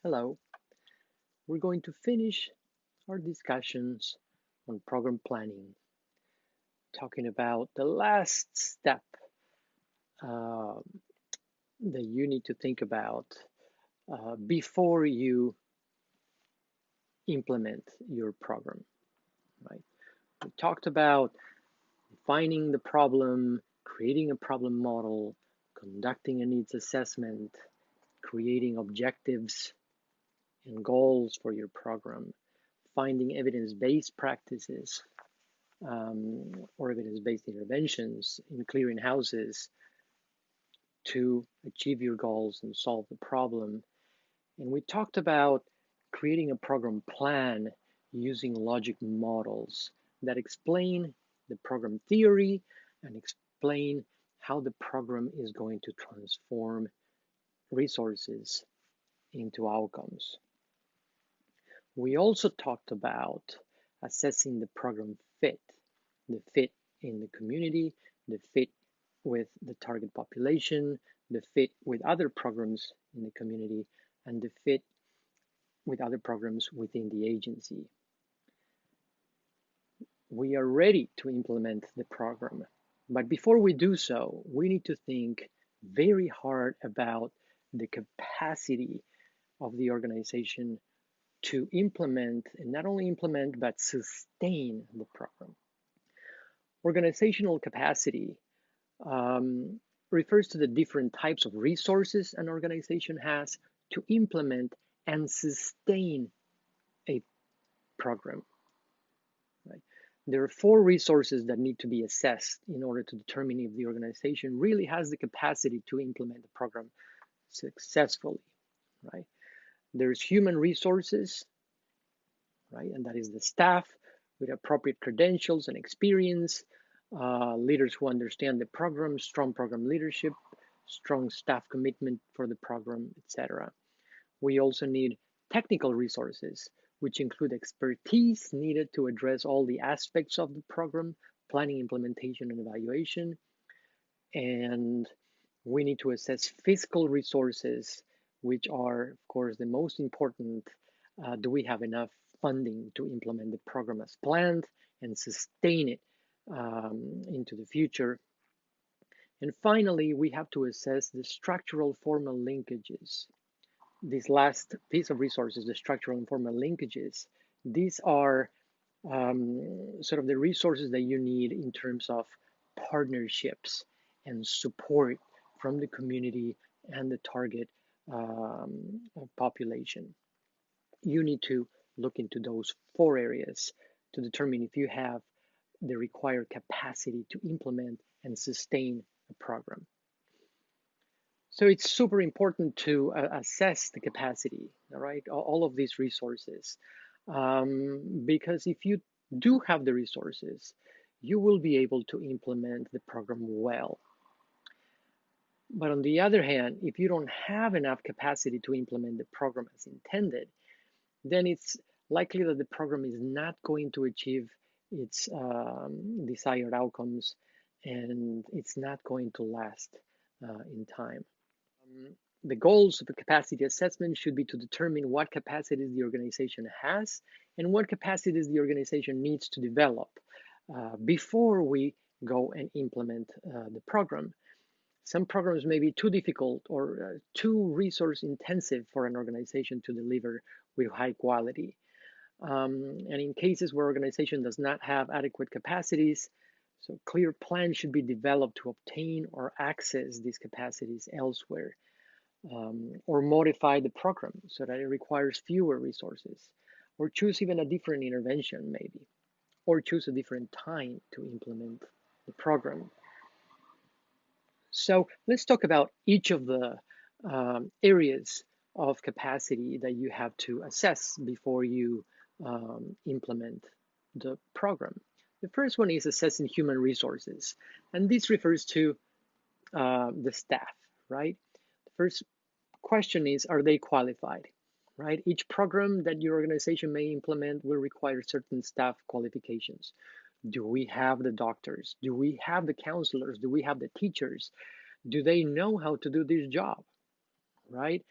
Hello. We're going to finish our discussions on program planning, talking about the last step uh, that you need to think about before you implement your program, right? We talked about defining the problem, creating a problem model, conducting a needs assessment, creating objectives and goals for your program, finding evidence-based practices or evidence-based interventions in clearing houses to achieve your goals and solve the problem. And we talked about creating a program plan using logic models that explain the program theory and explain how the program is going to transform resources into outcomes. We also talked about assessing the program fit, the fit in the community, the fit with the target population, the fit with other programs in the community, and the fit with other programs within the agency. We are ready to implement the program, but before we do so, we need to think very hard about the capacity of the organization to implement, and not only implement, but sustain the program. Organizational capacity refers to the different types of resources an organization has to implement and sustain a program. Right? There are four resources that need to be assessed in order to determine if the organization really has the capacity to implement the program successfully. Right? There's human resources, right? And that is the staff with appropriate credentials and experience, leaders who understand the program, strong program leadership, strong staff commitment for the program, etc. We also need technical resources, which include expertise needed to address all the aspects of the program, planning, implementation, and evaluation. And we need to assess fiscal resources, which are, of course, the most important. Do we have enough funding to implement the program as planned and sustain it into the future? And finally, we have to assess the structural formal linkages. This last piece of resources, the structural and formal linkages, these are sort of the resources that you need in terms of partnerships and support from the community and the target population. You need to look into those four areas to determine if you have the required capacity to implement and sustain a program. So it's super important to assess the capacity, all right, all of these resources, because if you do have the resources, you will be able to implement the program well. But on the other hand, if you don't have enough capacity to implement the program as intended, then it's likely that the program is not going to achieve its desired outcomes, and it's not going to last in time. The goals of a capacity assessment should be to determine what capacities the organization has and what capacities the organization needs to develop before we go and implement the program. Some programs may be too difficult or too resource intensive for an organization to deliver with high quality. And in cases where organization does not have adequate capacities, so clear plans should be developed to obtain or access these capacities elsewhere, or modify the program so that it requires fewer resources, or choose even a different intervention maybe, or choose a different time to implement the program. So let's talk about each of the areas of capacity that you have to assess before you implement the program. The first one is assessing human resources, and this refers to the staff, right? The first question is, are they qualified, right? Each program that your organization may implement will require certain staff qualifications. Do we have the doctors? Do we have the counselors? Do we have the teachers? Do they know how to do this job, right?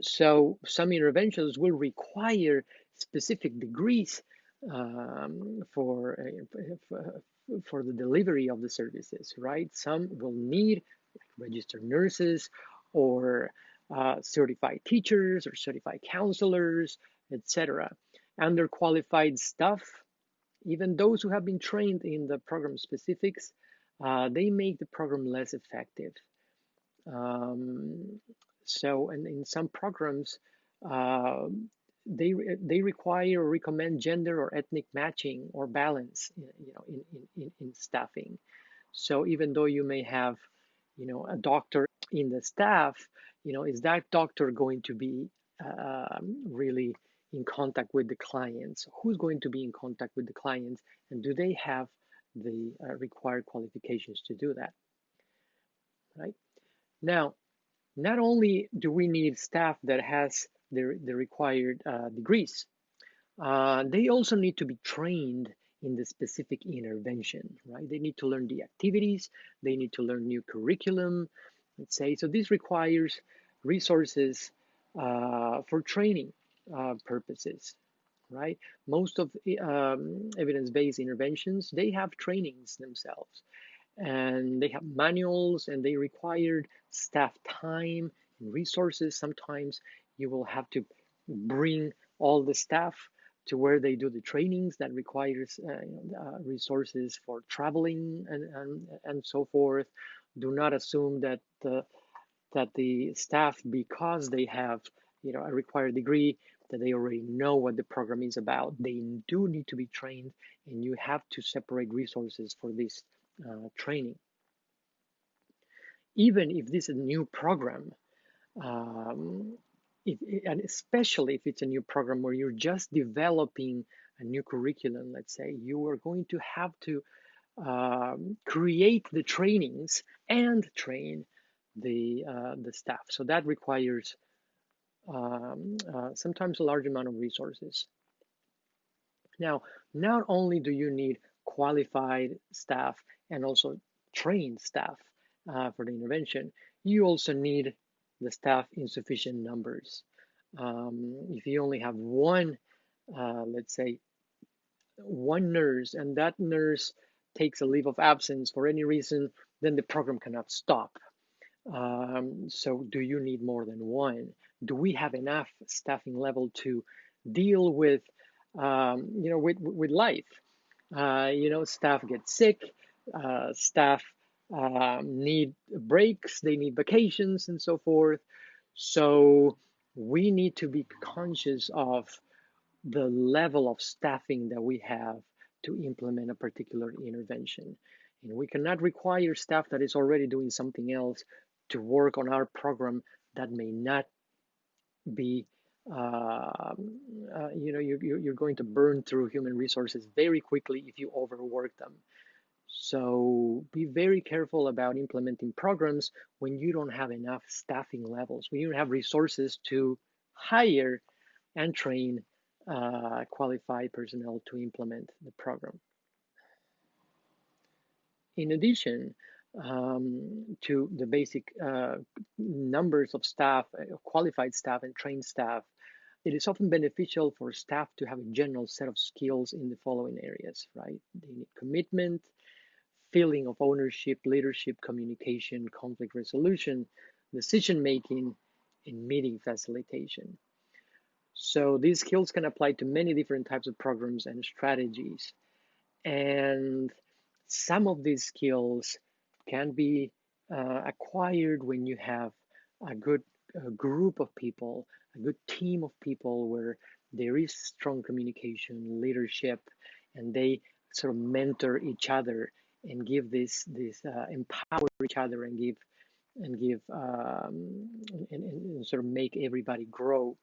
So some interventions will require specific degrees for the delivery of the services, right? Some will need registered nurses or certified teachers or certified counselors, etc. Underqualified staff, even those who have been trained in the program specifics, they make the program less effective. Um, so, and in some programs, uh, they require or recommend gender or ethnic matching or balance, in staffing. So even though you may have, a doctor in the staff, is that doctor going to be really in contact with the clients? Who's going to be in contact with the clients, and do they have the required qualifications to do that, right? Now, not only do we need staff that has the required degrees, they also need to be trained in the specific intervention, right? They need to learn the activities, they need to learn new curriculum, let's say. So this requires resources for training purposes, right? Most of evidence-based interventions, they have trainings themselves, and they have manuals, and they required staff time and resources. Sometimes you will have to bring all the staff to where they do the trainings. That requires resources for traveling and so forth. Do not assume that the staff, because they have a required degree, that they already know what the program is about. They do need to be trained, and you have to separate resources for this training. Even if this is a new program, um, and especially if it's a new program where you're just developing a new curriculum, let's say, you are going to have to create the trainings and train the staff. So that requires sometimes a large amount of resources. Now, not only do you need qualified staff and also trained staff for the intervention, you also need the staff in sufficient numbers. If you only have one, let's say, one nurse, and that nurse takes a leave of absence for any reason, then the program cannot stop. So do you need more than one? Do we have enough staffing level to deal with life? Staff get sick, staff need breaks, they need vacations and so forth. So we need to be conscious of the level of staffing that we have to implement a particular intervention. And we cannot require staff that is already doing something else to work on our program that may not be, you're going to burn through human resources very quickly if you overwork them. So be very careful about implementing programs when you don't have enough staffing levels, when you don't have resources to hire and train qualified personnel to implement the program. In addition to the basic numbers of staff, qualified staff and trained staff, it is often beneficial for staff to have a general set of skills in the following areas, right? They need commitment, feeling of ownership, leadership, communication, conflict resolution, decision making, and meeting facilitation. So these skills can apply to many different types of programs and strategies. And some of these skills can be acquired when you have a good group of people, a good team of people where there is strong communication, leadership, and they sort of mentor each other and give this empower each other and give and sort of make everybody grow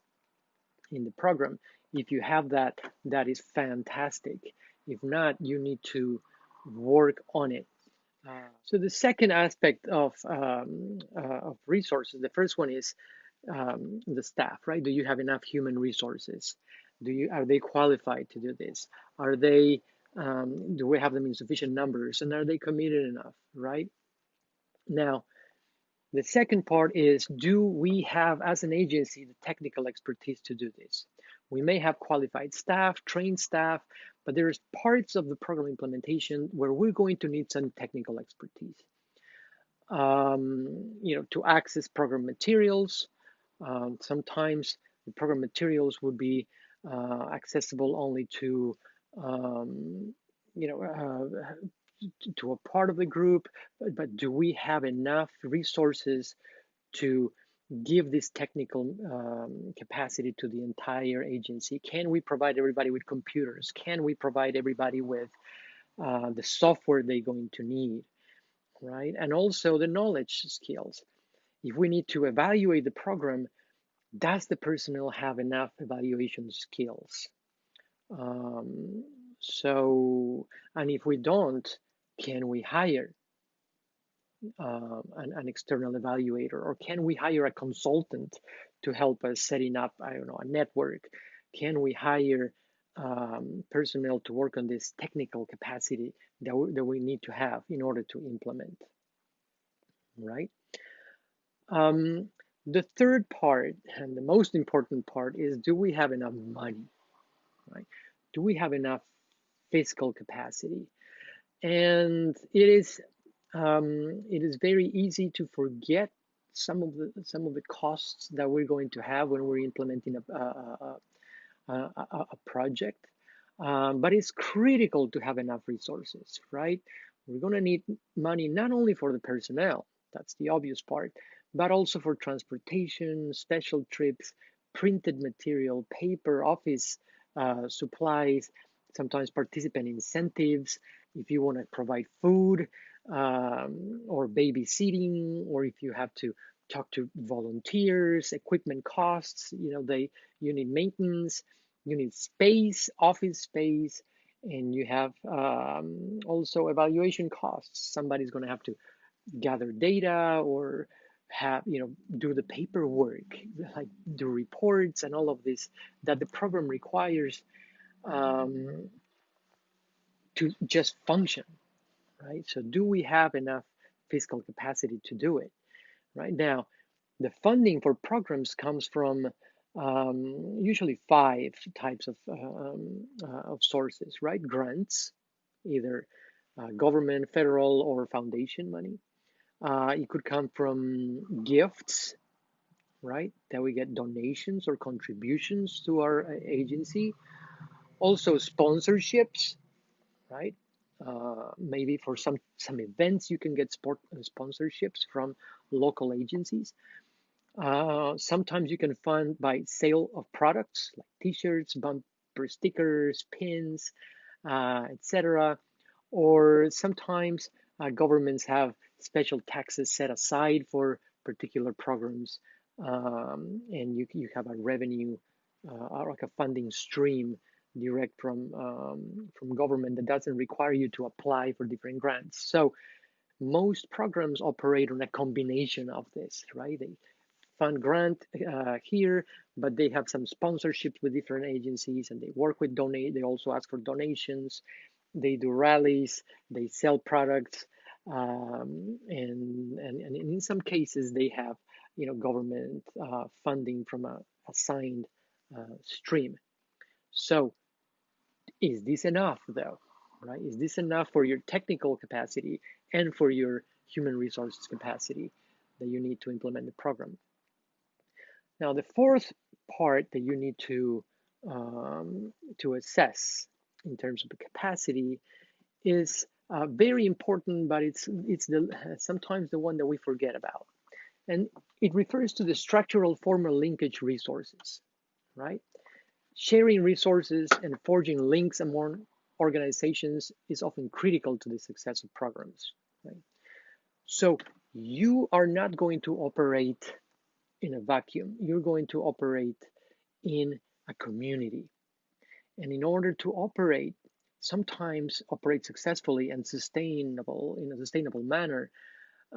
in the program. If you have that, that is fantastic. If not, you need to work on it. So the second aspect of resources, the first one is the staff, right? Do you have enough human resources? Are they qualified to do this? Are they do we have them in sufficient numbers, and are they committed enough, right? Now, The second part is, do we have, as an agency, the technical expertise to do this? We may have qualified staff, trained staff, but there's parts of the program implementation where we're going to need some technical expertise. To access program materials. Sometimes the program materials would be accessible only to, um, you know, to a part of the group, but do we have enough resources to give this technical capacity to the entire agency? Can we provide everybody with computers? Can we provide everybody with the software they're going to need, right? And also the knowledge skills. If we need to evaluate the program, does the personnel have enough evaluation skills? Um, so, and if we don't, can we hire an external evaluator, or can we hire a consultant to help us setting up, I don't know, a network? Can we hire personnel to work on this technical capacity that we need to have in order to implement, right? Um, the third part, and the most important part, is, do we have enough money, right? Do we have enough fiscal capacity? And it is very easy to forget some of the costs that we're going to have when we're implementing a project. But it's critical to have enough resources, right? We're going to need money not only for the personnel, that's the obvious part, but also for transportation, special trips, printed material, paper, office supplies, sometimes participant incentives, if you want to provide food, or babysitting, or if you have to talk to volunteers, equipment costs, you need maintenance, you need space, office space, and you have also evaluation costs. Somebody's going to have to gather data, or do the paperwork, like do reports and all of this that the program requires um, to just function, right? So do we have enough fiscal capacity to do it? Right now, the funding for programs comes from usually five types of sources, right? Grants, either government, federal, or foundation money. It could come from gifts, right? That we get donations or contributions to our agency. Also, sponsorships, right? Maybe for some events, you can get sponsorships from local agencies. Sometimes you can fund by sale of products like T-shirts, bumper stickers, pins, etc. Or sometimes governments have special taxes set aside for particular programs, and you have a revenue, or like a funding stream direct from government that doesn't require you to apply for different grants. So most programs operate on a combination of this, right? They fund grant here, but they have some sponsorships with different agencies, and they work with donate. They also ask for donations. They do rallies. They sell products, and in some cases they have government funding from a assigned stream. So is this enough though? Right? Is this enough for your technical capacity and for your human resources capacity that you need to implement the program? Now, the fourth part that you need to assess in terms of the capacity is very important, but it's sometimes the one that we forget about, and it refers to the structural formal linkage resources, right? Sharing resources and forging links among organizations is often critical to the success of programs, right? So you are not going to operate in a vacuum. You're going to operate in a community. And in order to sometimes operate successfully and sustainable in a sustainable manner,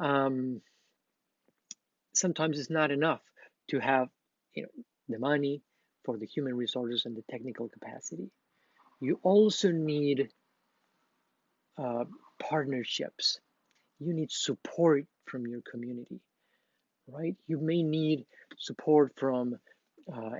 um, sometimes it's not enough to have the money for the human resources and the technical capacity. You also need uh, partnerships. You need support from your community. right? You may need support from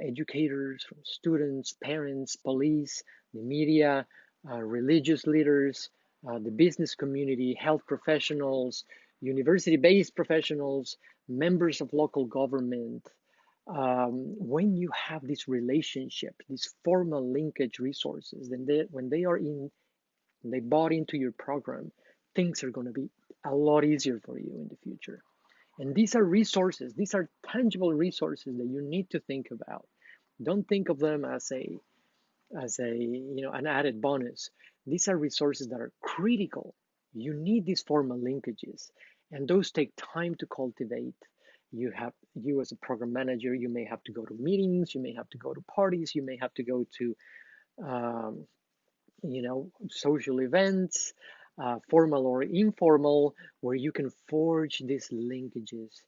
educators, from students, parents, police, the media, religious leaders, the business community, health professionals, university-based professionals, members of local government. When you have this relationship, these formal linkage resources, then when they are in, when they bought into your program, things are going to be a lot easier for you in the future. And these are resources, these are tangible resources that you need to think about. Don't think of them as a an added bonus. These are resources that are critical. You need these formal linkages, and those take time to cultivate. You as a program manager, you may have to go to meetings, you may have to go to parties, you may have to go to um, social events, formal or informal, where you can forge these linkages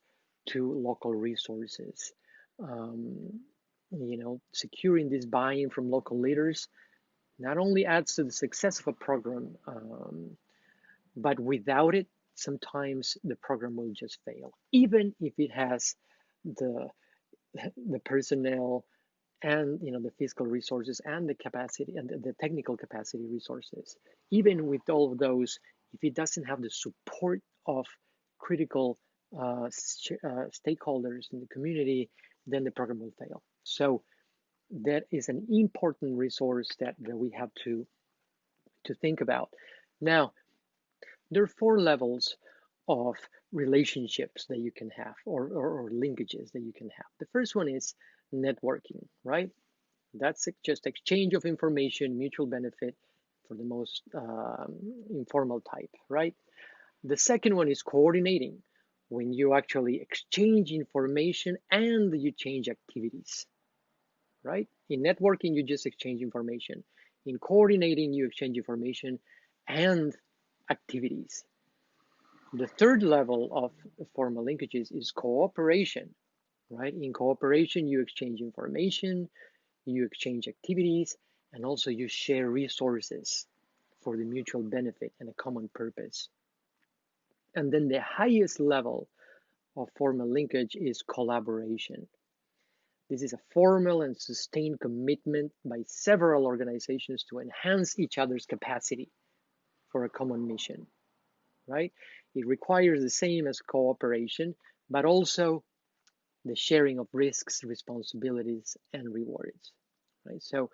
to local resources. Um, Securing this buy-in from local leaders not only adds to the success of a program, but without it, sometimes the program will just fail, even if it has the the personnel and the fiscal resources and the capacity and the technical capacity resources. Even with all of those, if it doesn't have the support of critical stakeholders in the community, then the program will fail. So that is an important resource that we have to think about. Now, there are four levels of relationships that you can have, or linkages that you can have. The first one is networking, right? That's just exchange of information, mutual benefit for the most informal type, right? The second one is coordinating, when you actually exchange information and you change activities, right? In networking, you just exchange information. In coordinating, you exchange information and activities. The third level of formal linkages is cooperation, right? In cooperation, you exchange information, you exchange activities, and also you share resources for the mutual benefit and a common purpose. And then the highest level of formal linkage is collaboration. This is a formal and sustained commitment by several organizations to enhance each other's capacity for a common mission, right? It requires the same as cooperation, but also the sharing of risks, responsibilities, and rewards, right? So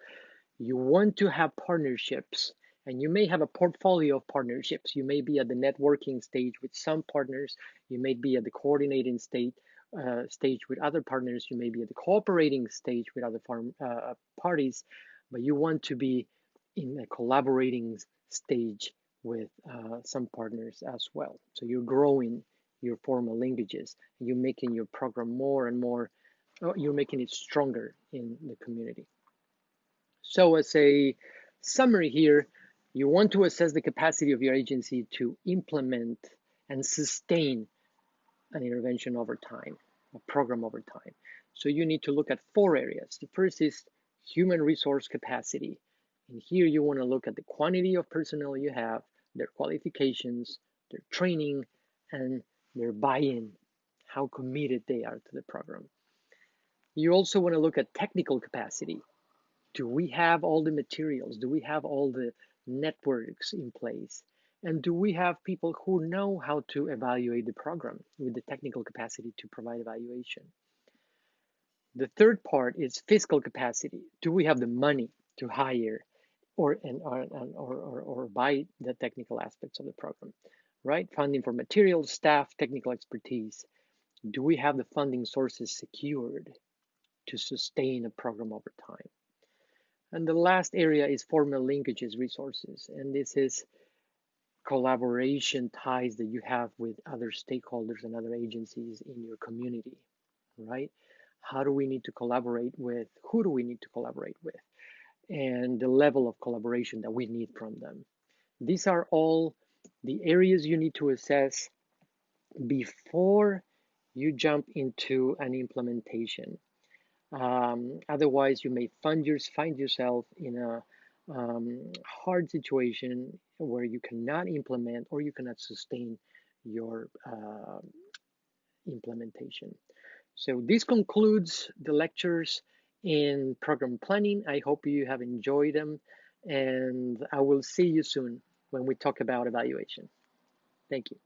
you want to have partnerships, and you may have a portfolio of partnerships. You may be at the networking stage with some partners, you may be at the coordinating stage with other partners, you may be at the cooperating stage with other parties, but you want to be in a collaborating stage with some partners as well. So you're growing your formal linkages, you're making your program more and more, you're making it stronger in the community. So as a summary here, you want to assess the capacity of your agency to implement and sustain an intervention over time, a program over time. So you need to look at four areas. The first is human resource capacity. And here you want to look at the quantity of personnel you have, their qualifications, their training, and their buy-in, how committed they are to the program. You also want to look at technical capacity. Do we have all the materials? Do we have all the networks in place? And do we have people who know how to evaluate the program with the technical capacity to provide evaluation? The third part is fiscal capacity. Do we have the money to hire or buy the technical aspects of the program, right? Funding for materials, staff, technical expertise. Do we have the funding sources secured to sustain a program over time? And the last area is formal linkages resources. And this is collaboration ties that you have with other stakeholders and other agencies in your community, right? How do we need to collaborate with? Who do we need to collaborate with? And the level of collaboration that we need from them. These are all the areas you need to assess before you jump into an implementation. Otherwise, you may find yourself in a hard situation where you cannot implement or you cannot sustain your implementation. So this concludes the lectures in program planning. I hope you have enjoyed them, and I will see you soon when we talk about evaluation. Thank you.